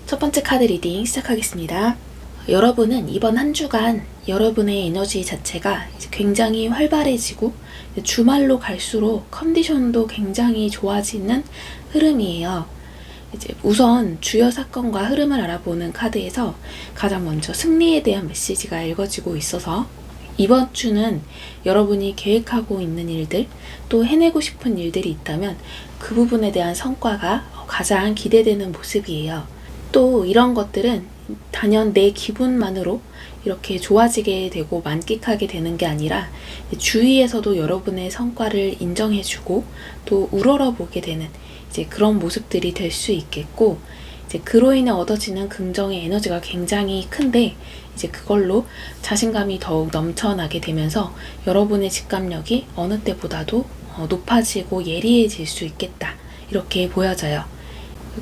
첫 번째 카드 리딩 시작하겠습니다. 여러분은 이번 한 주간 여러분의 에너지 자체가 이제 굉장히 활발해지고 주말로 갈수록 컨디션도 굉장히 좋아지는 흐름이에요. 이제 우선 주요 사건과 흐름을 알아보는 카드에서 가장 먼저 승리에 대한 메시지가 읽어지고 있어서 이번 주는 여러분이 계획하고 있는 일들, 또 해내고 싶은 일들이 있다면 그 부분에 대한 성과가 가장 기대되는 모습이에요. 또 이런 것들은 단연 내 기분만으로 이렇게 좋아지게 되고 만끽하게 되는 게 아니라 주위에서도 여러분의 성과를 인정해주고 또 우러러보게 되는 이제 그런 모습들이 될 수 있겠고, 이제 그로 인해 얻어지는 긍정의 에너지가 굉장히 큰데 이제 그걸로 자신감이 더욱 넘쳐나게 되면서 여러분의 직감력이 어느 때보다도 높아지고 예리해질 수 있겠다, 이렇게 보여져요.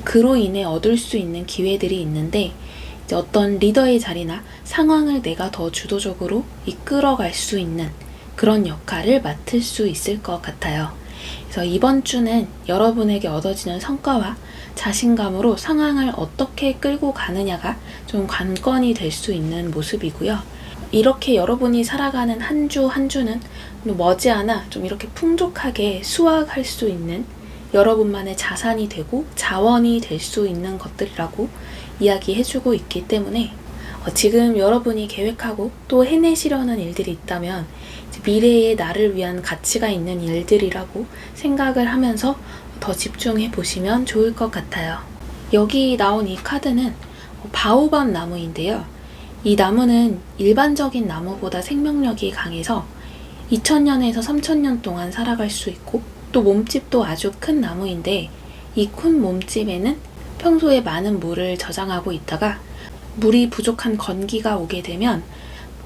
그로 인해 얻을 수 있는 기회들이 있는데 이제 어떤 리더의 자리나 상황을 내가 더 주도적으로 이끌어갈 수 있는 그런 역할을 맡을 수 있을 것 같아요. 그래서 이번 주는 여러분에게 얻어지는 성과와 자신감으로 상황을 어떻게 끌고 가느냐가 좀 관건이 될 수 있는 모습이고요. 이렇게 여러분이 살아가는 한 주 한 주는 머지않아 좀 이렇게 풍족하게 수확할 수 있는 여러분만의 자산이 되고 자원이 될 수 있는 것들이라고 이야기해주고 있기 때문에 지금 여러분이 계획하고 또 해내시려는 일들이 있다면 미래의 나를 위한 가치가 있는 일들이라고 생각을 하면서 더 집중해 보시면 좋을 것 같아요. 여기 나온 이 카드는 바오밥 나무인데요. 이 나무는 일반적인 나무보다 생명력이 강해서 2000년에서 3000년 동안 살아갈 수 있고, 또 몸집도 아주 큰 나무인데 이 큰 몸집에는 평소에 많은 물을 저장하고 있다가 물이 부족한 건기가 오게 되면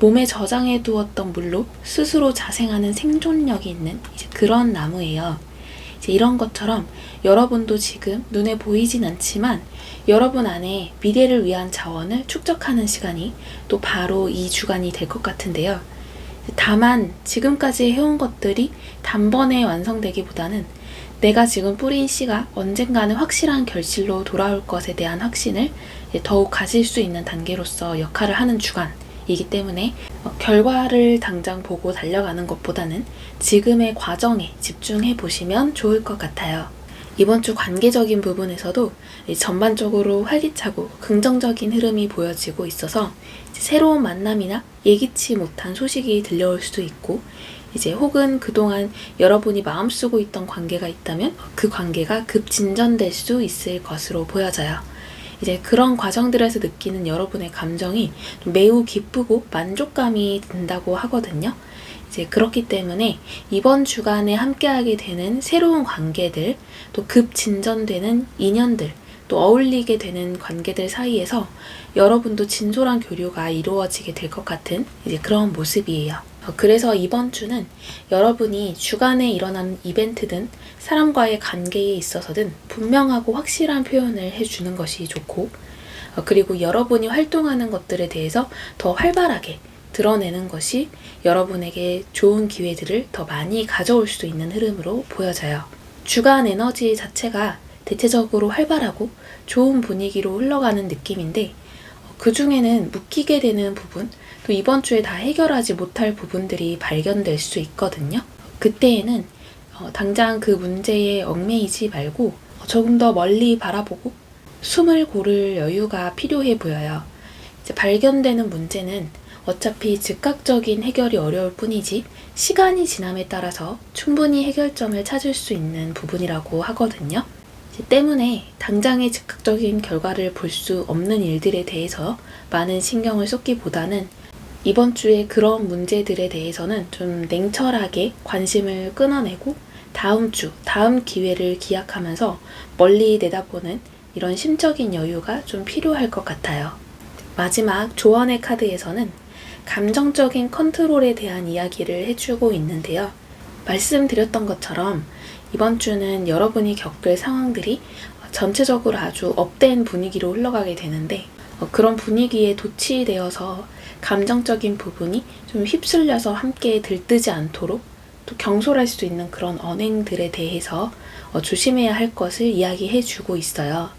몸에 저장해 두었던 물로 스스로 자생하는 생존력이 있는 이제 그런 나무예요. 이제 이런 것처럼 여러분도 지금 눈에 보이진 않지만 여러분 안에 미래를 위한 자원을 축적하는 시간이 또 바로 이 주간이 될 것 같은데요. 다만 지금까지 해온 것들이 단번에 완성되기보다는 내가 지금 뿌린 씨가 언젠가는 확실한 결실로 돌아올 것에 대한 확신을 더욱 가질 수 있는 단계로서 역할을 하는 주간이기 때문에 결과를 당장 보고 달려가는 것보다는 지금의 과정에 집중해 보시면 좋을 것 같아요. 이번 주 관계적인 부분에서도 전반적으로 활기차고 긍정적인 흐름이 보여지고 있어서 새로운 만남이나 예기치 못한 소식이 들려올 수도 있고, 이제 혹은 그동안 여러분이 마음 쓰고 있던 관계가 있다면 그 관계가 급진전될 수 있을 것으로 보여져요. 이제 그런 과정들에서 느끼는 여러분의 감정이 매우 기쁘고 만족감이 든다고 하거든요. 이제 그렇기 때문에 이번 주간에 함께하게 되는 새로운 관계들, 또 급진전되는 인연들, 또 어울리게 되는 관계들 사이에서 여러분도 진솔한 교류가 이루어지게 될 것 같은 이제 그런 모습이에요. 그래서 이번 주는 여러분이 주간에 일어난 이벤트든 사람과의 관계에 있어서든 분명하고 확실한 표현을 해주는 것이 좋고, 그리고 여러분이 활동하는 것들에 대해서 더 활발하게 드러내는 것이 여러분에게 좋은 기회들을 더 많이 가져올 수 있는 흐름으로 보여져요. 주간 에너지 자체가 대체적으로 활발하고 좋은 분위기로 흘러가는 느낌인데 그 중에는 묶이게 되는 부분, 또 이번 주에 다 해결하지 못할 부분들이 발견될 수 있거든요. 그때에는 당장 그 문제에 얽매이지 말고 조금 더 멀리 바라보고 숨을 고를 여유가 필요해 보여요. 이제 발견되는 문제는 어차피 즉각적인 해결이 어려울 뿐이지 시간이 지남에 따라서 충분히 해결점을 찾을 수 있는 부분이라고 하거든요. 때문에 당장의 즉각적인 결과를 볼 수 없는 일들에 대해서 많은 신경을 쏟기보다는 이번 주에 그런 문제들에 대해서는 좀 냉철하게 관심을 끊어내고 다음 주, 다음 기회를 기약하면서 멀리 내다보는 이런 심적인 여유가 좀 필요할 것 같아요. 마지막 조언의 카드에서는 감정적인 컨트롤에 대한 이야기를 해주고 있는데요. 말씀드렸던 것처럼 이번 주는 여러분이 겪을 상황들이 전체적으로 아주 업된 분위기로 흘러가게 되는데 그런 분위기에 도취되어서 감정적인 부분이 좀 휩쓸려서 함께 들뜨지 않도록 또 경솔할 수 있는 그런 언행들에 대해서 조심해야 할 것을 이야기해 주고 있어요.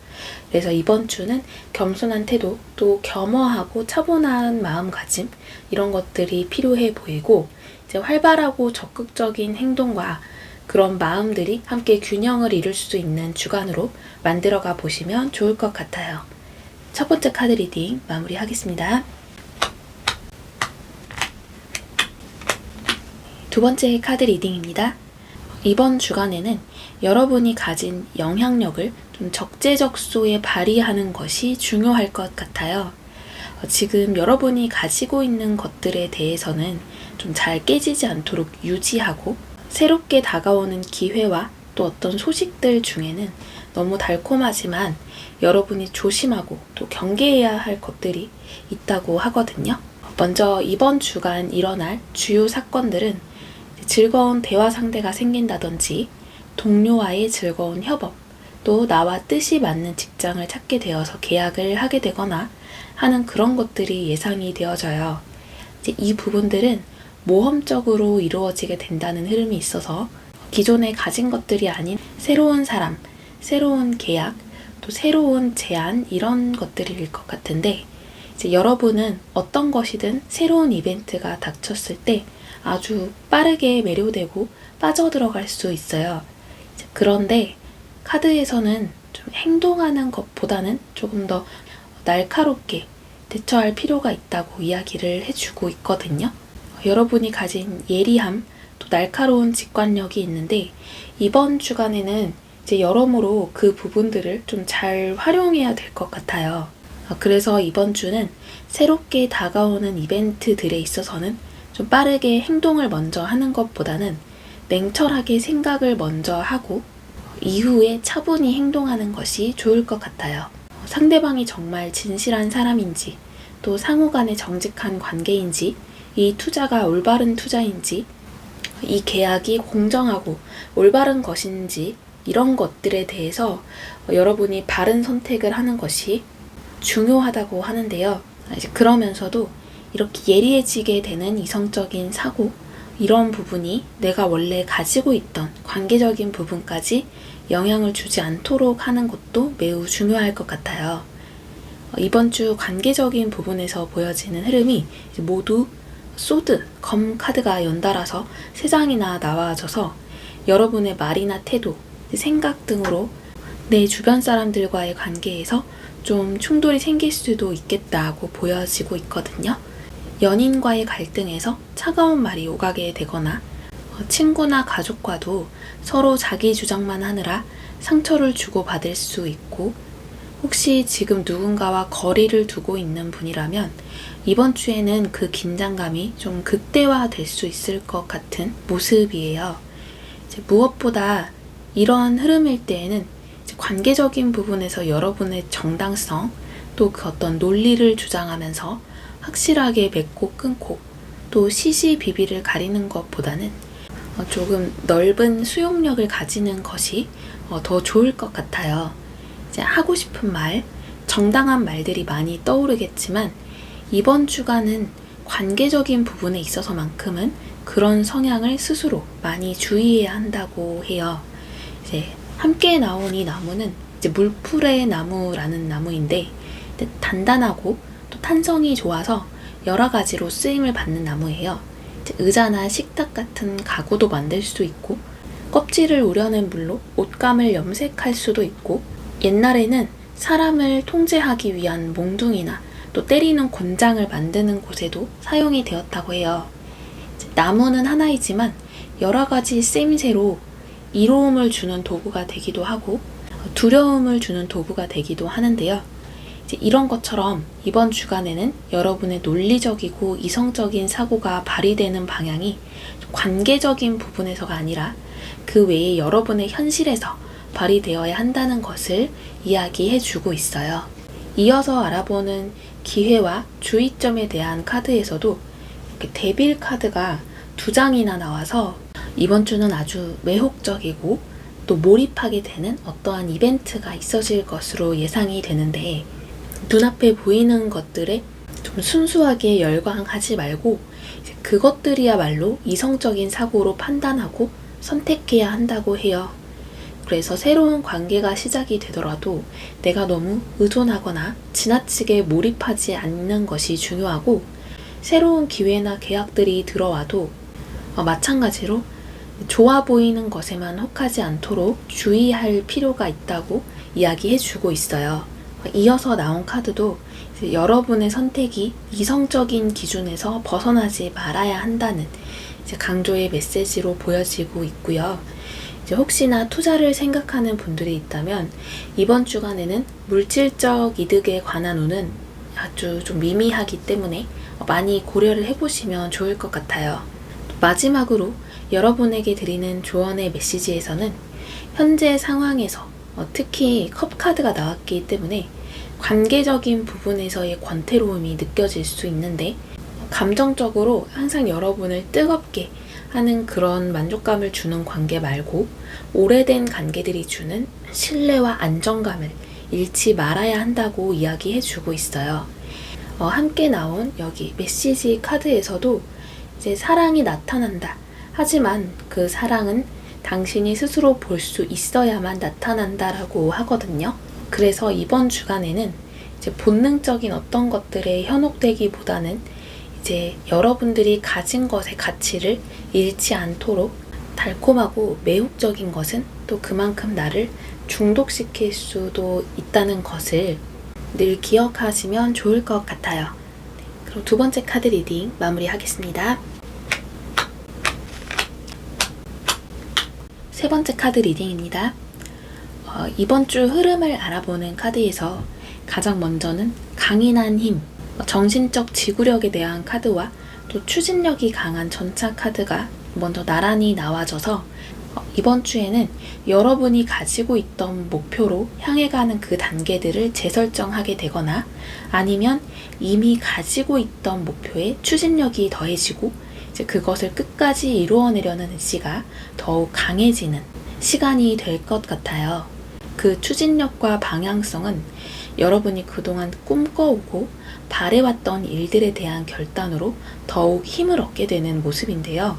그래서 이번 주는 겸손한 태도, 또 겸허하고 차분한 마음가짐, 이런 것들이 필요해 보이고, 이제 활발하고 적극적인 행동과 그런 마음들이 함께 균형을 이룰 수 있는 주간으로 만들어가 보시면 좋을 것 같아요. 첫 번째 카드 리딩 마무리하겠습니다. 두 번째 카드 리딩입니다. 이번 주간에는 여러분이 가진 영향력을 좀 적재적소에 발휘하는 것이 중요할 것 같아요. 지금 여러분이 가지고 있는 것들에 대해서는 좀 잘 깨지지 않도록 유지하고, 새롭게 다가오는 기회와 또 어떤 소식들 중에는 너무 달콤하지만 여러분이 조심하고 또 경계해야 할 것들이 있다고 하거든요. 먼저 이번 주간 일어날 주요 사건들은 즐거운 대화 상대가 생긴다든지, 동료와의 즐거운 협업, 또 나와 뜻이 맞는 직장을 찾게 되어서 계약을 하게 되거나 하는 그런 것들이 예상이 되어져요. 이제 이 부분들은 모험적으로 이루어지게 된다는 흐름이 있어서 기존에 가진 것들이 아닌 새로운 사람, 새로운 계약, 또 새로운 제안, 이런 것들일 것 같은데, 이제 여러분은 어떤 것이든 새로운 이벤트가 닥쳤을 때 아주 빠르게 매료되고 빠져들어갈 수 있어요. 그런데 카드에서는 좀 행동하는 것보다는 조금 더 날카롭게 대처할 필요가 있다고 이야기를 해주고 있거든요. 여러분이 가진 예리함, 또 날카로운 직관력이 있는데, 이번 주간에는 이제 여러모로 그 부분들을 좀 잘 활용해야 될 것 같아요. 그래서 이번 주는 새롭게 다가오는 이벤트들에 있어서는 좀 빠르게 행동을 먼저 하는 것보다는 냉철하게 생각을 먼저 하고 이후에 차분히 행동하는 것이 좋을 것 같아요. 상대방이 정말 진실한 사람인지, 또 상호 간의 정직한 관계인지, 이 투자가 올바른 투자인지, 이 계약이 공정하고 올바른 것인지, 이런 것들에 대해서 여러분이 바른 선택을 하는 것이 중요하다고 하는데요. 이제 그러면서도 이렇게 예리해지게 되는 이성적인 사고, 이런 부분이 내가 원래 가지고 있던 관계적인 부분까지 영향을 주지 않도록 하는 것도 매우 중요할 것 같아요. 이번 주 관계적인 부분에서 보여지는 흐름이 모두 소드, 검 카드가 연달아서 3장이나 나와져서 여러분의 말이나 태도, 생각 등으로 내 주변 사람들과의 관계에서 좀 충돌이 생길 수도 있겠다고 보여지고 있거든요. 연인과의 갈등에서 차가운 말이 오가게 되거나, 친구나 가족과도 서로 자기 주장만 하느라 상처를 주고받을 수 있고, 혹시 지금 누군가와 거리를 두고 있는 분이라면 이번 주에는 그 긴장감이 좀 극대화될 수 있을 것 같은 모습이에요. 이제 무엇보다 이런 흐름일 때에는 이제 관계적인 부분에서 여러분의 정당성, 또 그 어떤 논리를 주장하면서 확실하게 맺고 끊고 또 시시비비를 가리는 것보다는 조금 넓은 수용력을 가지는 것이 더 좋을 것 같아요. 이제 하고 싶은 말, 정당한 말들이 많이 떠오르겠지만 이번 주간은 관계적인 부분에 있어서만큼은 그런 성향을 스스로 많이 주의해야 한다고 해요. 이제 함께 나온 이 나무는 이제 물풀의 나무라는 나무인데, 단단하고 또 탄성이 좋아서 여러 가지로 쓰임을 받는 나무예요. 의자나 식탁 같은 가구도 만들 수 있고, 껍질을 우려낸 물로 옷감을 염색할 수도 있고, 옛날에는 사람을 통제하기 위한 몽둥이나 또 때리는 권장을 만드는 곳에도 사용이 되었다고 해요. 나무는 하나이지만 여러 가지 쓰임새로 이로움을 주는 도구가 되기도 하고 두려움을 주는 도구가 되기도 하는데요. 이런 것처럼 이번 주간에는 여러분의 논리적이고 이성적인 사고가 발휘되는 방향이 관계적인 부분에서가 아니라 그 외에 여러분의 현실에서 발휘되어야 한다는 것을 이야기해주고 있어요. 이어서 알아보는 기회와 주의점에 대한 카드에서도 이렇게 데빌 카드가 2장이나 나와서 이번 주는 아주 매혹적이고 또 몰입하게 되는 어떠한 이벤트가 있어질 것으로 예상이 되는데, 눈앞에 보이는 것들에 좀 순수하게 열광하지 말고 이제 그것들이야말로 이성적인 사고로 판단하고 선택해야 한다고 해요. 그래서 새로운 관계가 시작이 되더라도 내가 너무 의존하거나 지나치게 몰입하지 않는 것이 중요하고, 새로운 기회나 계약들이 들어와도 마찬가지로 좋아 보이는 것에만 혹하지 않도록 주의할 필요가 있다고 이야기해주고 있어요. 이어서 나온 카드도 여러분의 선택이 이성적인 기준에서 벗어나지 말아야 한다는 강조의 메시지로 보여지고 있고요. 혹시나 투자를 생각하는 분들이 있다면 이번 주간에는 물질적 이득에 관한 운은 아주 좀 미미하기 때문에 많이 고려를 해보시면 좋을 것 같아요. 마지막으로 여러분에게 드리는 조언의 메시지에서는 현재 상황에서 특히 컵 카드가 나왔기 때문에 관계적인 부분에서의 권태로움이 느껴질 수 있는데, 감정적으로 항상 여러분을 뜨겁게 하는 그런 만족감을 주는 관계 말고 오래된 관계들이 주는 신뢰와 안정감을 잃지 말아야 한다고 이야기해주고 있어요. 함께 나온 여기 메시지 카드에서도 이제 사랑이 나타난다. 하지만 그 사랑은 당신이 스스로 볼 수 있어야만 나타난다라고 하거든요. 그래서 이번 주간에는 이제 본능적인 어떤 것들에 현혹되기보다는 이제 여러분들이 가진 것의 가치를 잃지 않도록, 달콤하고 매혹적인 것은 또 그만큼 나를 중독시킬 수도 있다는 것을 늘 기억하시면 좋을 것 같아요. 그럼 두 번째 카드 리딩 마무리하겠습니다. 세 번째 카드 리딩입니다. 이번 주 흐름을 알아보는 카드에서 가장 먼저는 강인한 힘, 정신적 지구력에 대한 카드와 또 추진력이 강한 전차 카드가 먼저 나란히 나와져서 이번 주에는 여러분이 가지고 있던 목표로 향해 가는 그 단계들을 재설정하게 되거나, 아니면 이미 가지고 있던 목표에 추진력이 더해지고 이제 그것을 끝까지 이루어내려는 의지가 더욱 강해지는 시간이 될 것 같아요. 그 추진력과 방향성은 여러분이 그동안 꿈꿔오고 바래왔던 일들에 대한 결단으로 더욱 힘을 얻게 되는 모습인데요.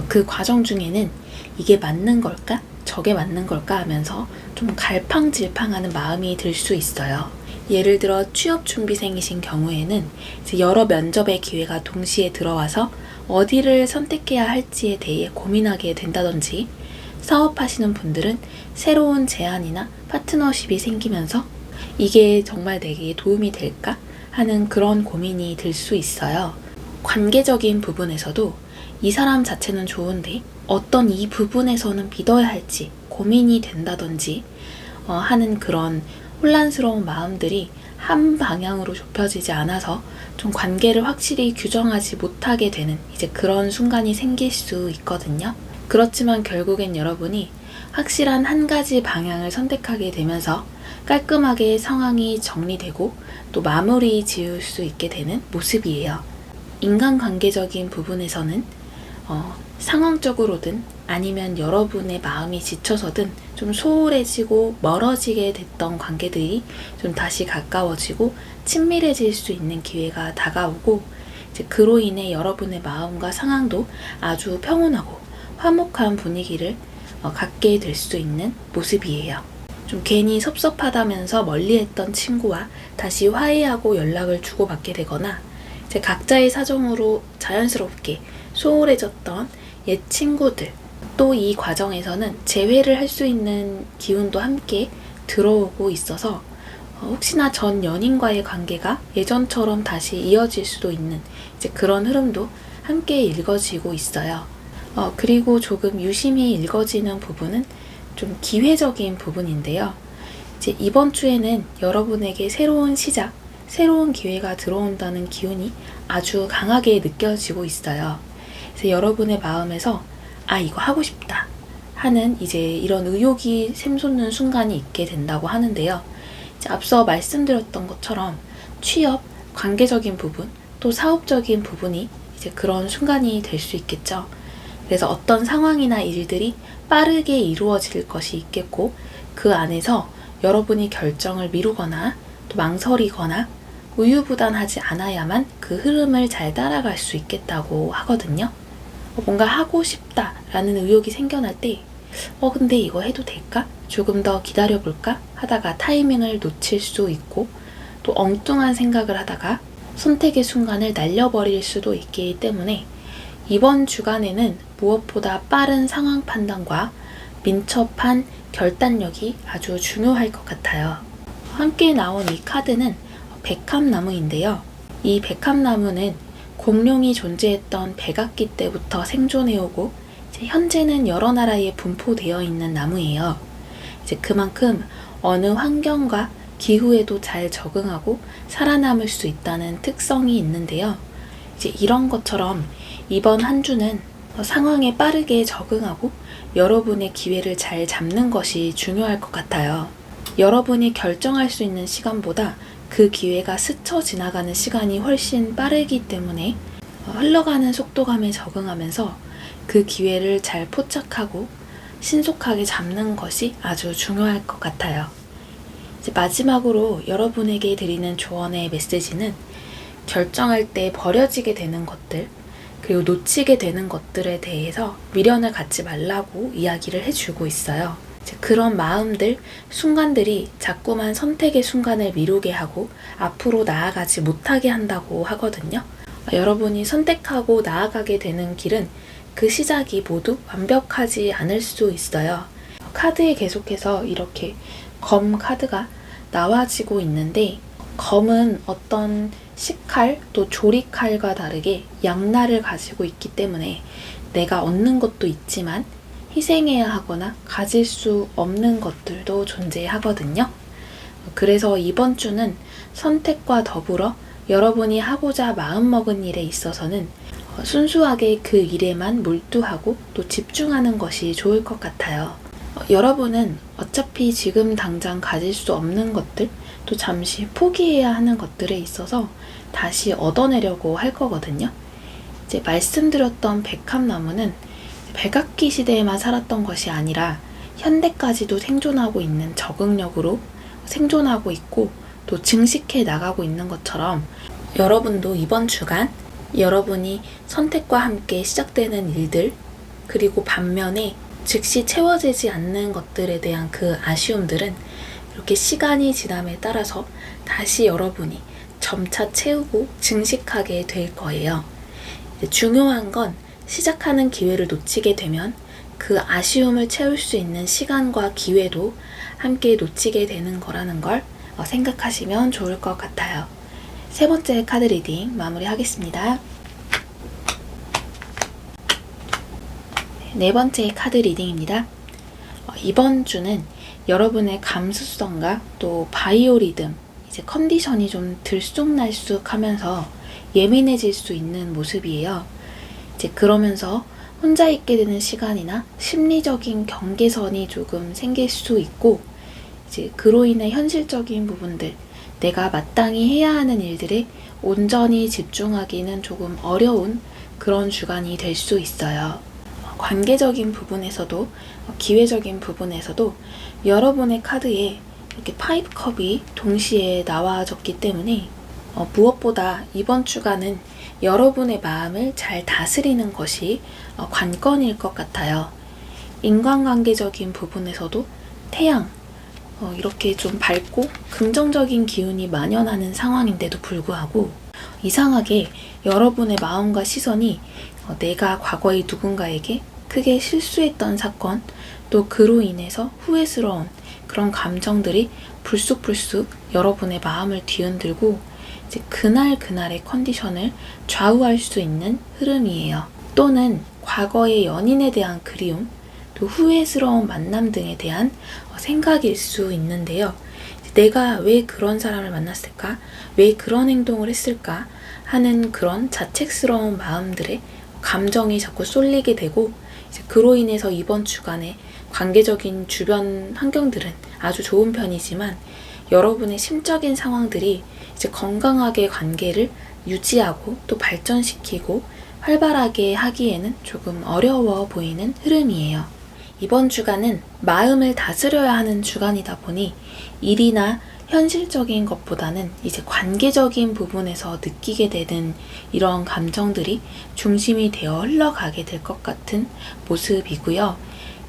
그 과정 중에는 이게 맞는 걸까? 저게 맞는 걸까? 하면서 좀 갈팡질팡하는 마음이 들 수 있어요. 예를 들어 취업 준비생이신 경우에는 이제 여러 면접의 기회가 동시에 들어와서 어디를 선택해야 할지에 대해 고민하게 된다든지, 사업하시는 분들은 새로운 제안이나 파트너십이 생기면서 이게 정말 내게 도움이 될까? 하는 그런 고민이 들 수 있어요. 관계적인 부분에서도 이 사람 자체는 좋은데 어떤 이 부분에서는 믿어야 할지 고민이 된다든지 하는 그런 혼란스러운 마음들이 한 방향으로 좁혀지지 않아서 좀 관계를 확실히 규정하지 못하게 되는 이제 그런 순간이 생길 수 있거든요. 그렇지만 결국엔 여러분이 확실한 한 가지 방향을 선택하게 되면서 깔끔하게 상황이 정리되고 또 마무리 지을 수 있게 되는 모습이에요. 인간관계적인 부분에서는 상황적으로든 아니면 여러분의 마음이 지쳐서든 좀 소홀해지고 멀어지게 됐던 관계들이 좀 다시 가까워지고 친밀해질 수 있는 기회가 다가오고, 이제 그로 인해 여러분의 마음과 상황도 아주 평온하고 화목한 분위기를 갖게 될 수 있는 모습이에요. 좀 괜히 섭섭하다면서 멀리했던 친구와 다시 화해하고 연락을 주고받게 되거나, 이제 각자의 사정으로 자연스럽게 소홀해졌던 옛 친구들, 또 이 과정에서는 재회를 할 수 있는 기운도 함께 들어오고 있어서 혹시나 전 연인과의 관계가 예전처럼 다시 이어질 수도 있는 이제 그런 흐름도 함께 읽어지고 있어요. 그리고 조금 유심히 읽어지는 부분은 좀 기회적인 부분인데요. 이제 이번 주에는 여러분에게 새로운 시작, 새로운 기회가 들어온다는 기운이 아주 강하게 느껴지고 있어요. 그래서 여러분의 마음에서 이거 하고 싶다 하는 이제 이런 의욕이 샘솟는 순간이 있게 된다고 하는데요. 이제 앞서 말씀드렸던 것처럼 취업, 관계적인 부분, 또 사업적인 부분이 이제 그런 순간이 될 수 있겠죠. 그래서 어떤 상황이나 일들이 빠르게 이루어질 것이 있겠고, 그 안에서 여러분이 결정을 미루거나 또 망설이거나 우유부단하지 않아야만 그 흐름을 잘 따라갈 수 있겠다고 하거든요. 뭔가 하고 싶다라는 의욕이 생겨날 때 근데 이거 해도 될까? 조금 더 기다려볼까? 하다가 타이밍을 놓칠 수 있고, 또 엉뚱한 생각을 하다가 선택의 순간을 날려버릴 수도 있기 때문에 이번 주간에는 무엇보다 빠른 상황 판단과 민첩한 결단력이 아주 중요할 것 같아요. 함께 나온 이 카드는 백합나무인데요. 이 백합나무는 공룡이 존재했던 백악기 때부터 생존해오고 현재는 여러 나라에 분포되어 있는 나무예요. 그만큼 어느 환경과 기후에도 잘 적응하고 살아남을 수 있다는 특성이 있는데요. 이런 것처럼 이번 한 주는 상황에 빠르게 적응하고 여러분의 기회를 잘 잡는 것이 중요할 것 같아요. 여러분이 결정할 수 있는 시간보다 그 기회가 스쳐 지나가는 시간이 훨씬 빠르기 때문에 흘러가는 속도감에 적응하면서 그 기회를 잘 포착하고 신속하게 잡는 것이 아주 중요할 것 같아요. 이제 마지막으로 여러분에게 드리는 조언의 메시지는 결정할 때 버려지게 되는 것들, 그리고 놓치게 되는 것들에 대해서 미련을 갖지 말라고 이야기를 해주고 있어요. 그런 마음들, 순간들이 자꾸만 선택의 순간을 미루게 하고 앞으로 나아가지 못하게 한다고 하거든요. 여러분이 선택하고 나아가게 되는 길은 그 시작이 모두 완벽하지 않을 수 있어요. 카드에 계속해서 이렇게 검 카드가 나와지고 있는데, 검은 어떤 식칼 또 조리칼과 다르게 양날을 가지고 있기 때문에 내가 얻는 것도 있지만 희생해야 하거나 가질 수 없는 것들도 존재하거든요. 그래서 이번 주는 선택과 더불어 여러분이 하고자 마음먹은 일에 있어서는 순수하게 그 일에만 몰두하고 또 집중하는 것이 좋을 것 같아요. 여러분은 어차피 지금 당장 가질 수 없는 것들, 또 잠시 포기해야 하는 것들에 있어서 다시 얻어내려고 할 거거든요. 이제 말씀드렸던 백합나무는 백악기 시대에만 살았던 것이 아니라 현대까지도 생존하고 있는 적응력으로 생존하고 있고 또 증식해 나가고 있는 것처럼, 여러분도 이번 주간 여러분이 선택과 함께 시작되는 일들, 그리고 반면에 즉시 채워지지 않는 것들에 대한 그 아쉬움들은 이렇게 시간이 지남에 따라서 다시 여러분이 점차 채우고 증식하게 될 거예요. 중요한 건 시작하는 기회를 놓치게 되면 그 아쉬움을 채울 수 있는 시간과 기회도 함께 놓치게 되는 거라는 걸 생각하시면 좋을 것 같아요. 세 번째 카드 리딩 마무리하겠습니다. 네 번째 카드 리딩입니다. 이번 주는 여러분의 감수성과 또 바이오리듬, 이제 컨디션이 좀 들쑥날쑥 하면서 예민해질 수 있는 모습이에요. 이제 그러면서 혼자 있게 되는 시간이나 심리적인 경계선이 조금 생길 수 있고, 이제 그로 인해 현실적인 부분들, 내가 마땅히 해야 하는 일들에 온전히 집중하기는 조금 어려운 그런 주간이 될 수 있어요. 관계적인 부분에서도 기회적인 부분에서도 여러분의 카드에 이렇게 파이브컵이 동시에 나와졌기 때문에 무엇보다 이번 주간은 여러분의 마음을 잘 다스리는 것이 관건일 것 같아요. 인간관계적인 부분에서도 태양, 이렇게 좀 밝고 긍정적인 기운이 만연하는 상황인데도 불구하고 이상하게 여러분의 마음과 시선이 내가 과거에 누군가에게 크게 실수했던 사건, 또 그로 인해서 후회스러운 그런 감정들이 불쑥불쑥 여러분의 마음을 뒤흔들고 이제 그날의 컨디션을 좌우할 수 있는 흐름이에요. 또는 과거의 연인에 대한 그리움, 또 후회스러운 만남 등에 대한 생각일 수 있는데요. 내가 왜 그런 사람을 만났을까? 왜 그런 행동을 했을까? 하는 그런 자책스러운 마음들에 감정이 자꾸 쏠리게 되고, 이제 그로 인해서 이번 주간에 관계적인 주변 환경들은 아주 좋은 편이지만 여러분의 심적인 상황들이 이제 건강하게 관계를 유지하고 또 발전시키고 활발하게 하기에는 조금 어려워 보이는 흐름이에요. 이번 주간은 마음을 다스려야 하는 주간이다 보니 일이나 현실적인 것보다는 이제 관계적인 부분에서 느끼게 되는 이런 감정들이 중심이 되어 흘러가게 될 것 같은 모습이고요.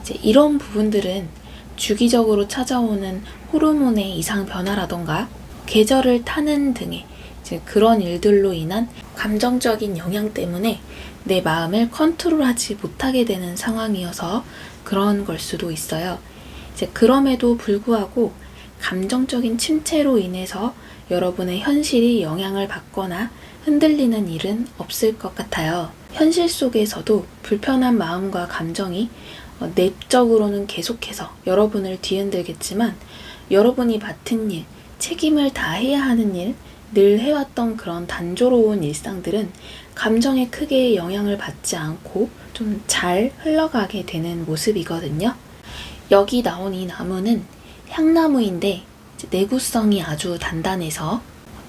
이제 이런 부분들은 주기적으로 찾아오는 호르몬의 이상 변화라던가 계절을 타는 등의 이제 그런 일들로 인한 감정적인 영향 때문에 내 마음을 컨트롤하지 못하게 되는 상황이어서 그런 걸 수도 있어요. 이제 그럼에도 불구하고 감정적인 침체로 인해서 여러분의 현실이 영향을 받거나 흔들리는 일은 없을 것 같아요. 현실 속에서도 불편한 마음과 감정이 내적으로는 계속해서 여러분을 뒤흔들겠지만 여러분이 맡은 일, 책임을 다해야 하는 일, 늘 해왔던 그런 단조로운 일상들은 감정에 크게 영향을 받지 않고 좀 잘 흘러가게 되는 모습이거든요. 여기 나온 이 나무는 향나무인데 내구성이 아주 단단해서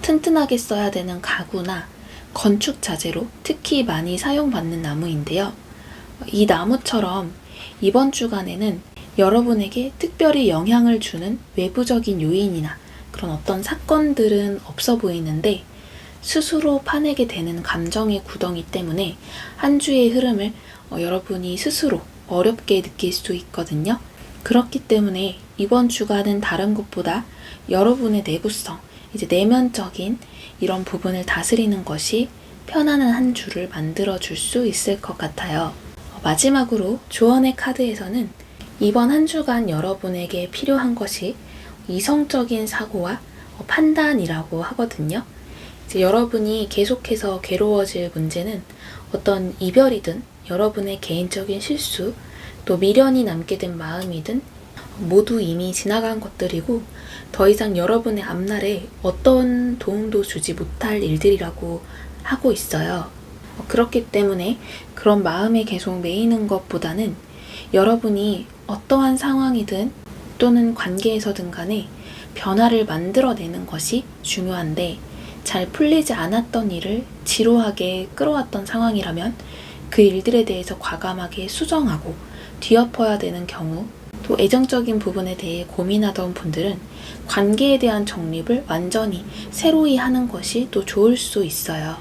튼튼하게 써야 되는 가구나 건축 자재로 특히 많이 사용받는 나무인데요. 이 나무처럼 이번 주간에는 여러분에게 특별히 영향을 주는 외부적인 요인이나 그런 어떤 사건들은 없어 보이는데 스스로 파내게 되는 감정의 구덩이 때문에 한 주의 흐름을 여러분이 스스로 어렵게 느낄 수 있거든요. 그렇기 때문에 이번 주간은 다른 것보다 여러분의 내구성, 이제 내면적인 이런 부분을 다스리는 것이 편안한 한 주를 만들어 줄 수 있을 것 같아요. 마지막으로 조언의 카드에서는 이번 한 주간 여러분에게 필요한 것이 이성적인 사고와 판단이라고 하거든요. 이제 여러분이 계속해서 괴로워질 문제는 어떤 이별이든 여러분의 개인적인 실수, 또 미련이 남게 된 마음이든 모두 이미 지나간 것들이고 더 이상 여러분의 앞날에 어떤 도움도 주지 못할 일들이라고 하고 있어요. 그렇기 때문에 그런 마음에 계속 매이는 것보다는 여러분이 어떠한 상황이든 또는 관계에서든 간에 변화를 만들어내는 것이 중요한데 잘 풀리지 않았던 일을 지루하게 끌어왔던 상황이라면 그 일들에 대해서 과감하게 수정하고 뒤엎어야 되는 경우, 또 애정적인 부분에 대해 고민하던 분들은 관계에 대한 정립을 완전히 새로이 하는 것이 또 좋을 수 있어요.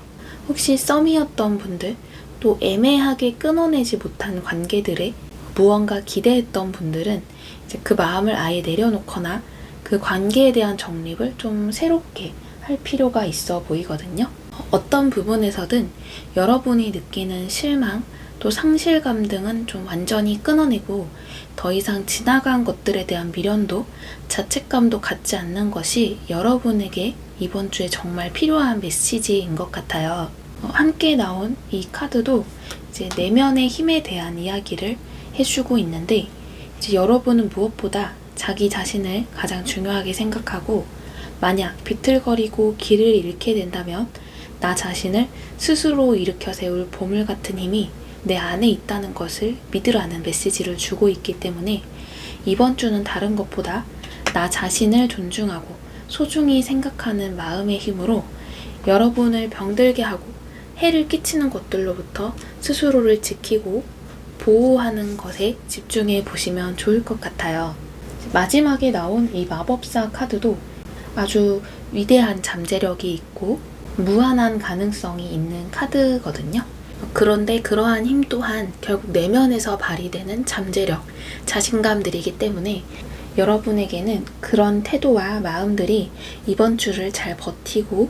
혹시 썸이었던 분들, 또 애매하게 끊어내지 못한 관계들에 무언가 기대했던 분들은 이제 그 마음을 아예 내려놓거나 그 관계에 대한 정립을 좀 새롭게 할 필요가 있어 보이거든요. 어떤 부분에서든 여러분이 느끼는 실망, 또 상실감 등은 좀 완전히 끊어내고 더 이상 지나간 것들에 대한 미련도 자책감도 갖지 않는 것이 여러분에게 이번 주에 정말 필요한 메시지인 것 같아요. 함께 나온 이 카드도 이제 내면의 힘에 대한 이야기를 해주고 있는데 이제 여러분은 무엇보다 자기 자신을 가장 중요하게 생각하고 만약 비틀거리고 길을 잃게 된다면 나 자신을 스스로 일으켜 세울 보물 같은 힘이 내 안에 있다는 것을 믿으라는 메시지를 주고 있기 때문에 이번 주는 다른 것보다 나 자신을 존중하고 소중히 생각하는 마음의 힘으로 여러분을 병들게 하고 해를 끼치는 것들로부터 스스로를 지키고 보호하는 것에 집중해 보시면 좋을 것 같아요. 마지막에 나온 이 마법사 카드도 아주 위대한 잠재력이 있고 무한한 가능성이 있는 카드거든요. 그런데 그러한 힘 또한 결국 내면에서 발휘되는 잠재력, 자신감들이기 때문에 여러분에게는 그런 태도와 마음들이 이번 주를 잘 버티고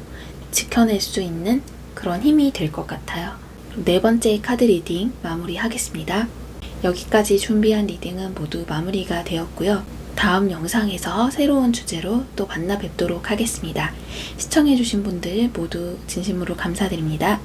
지켜낼 수 있는 그런 힘이 될 것 같아요. 네 번째 카드 리딩 마무리하겠습니다. 여기까지 준비한 리딩은 모두 마무리가 되었고요. 다음 영상에서 새로운 주제로 또 만나 뵙도록 하겠습니다. 시청해주신 분들 모두 진심으로 감사드립니다.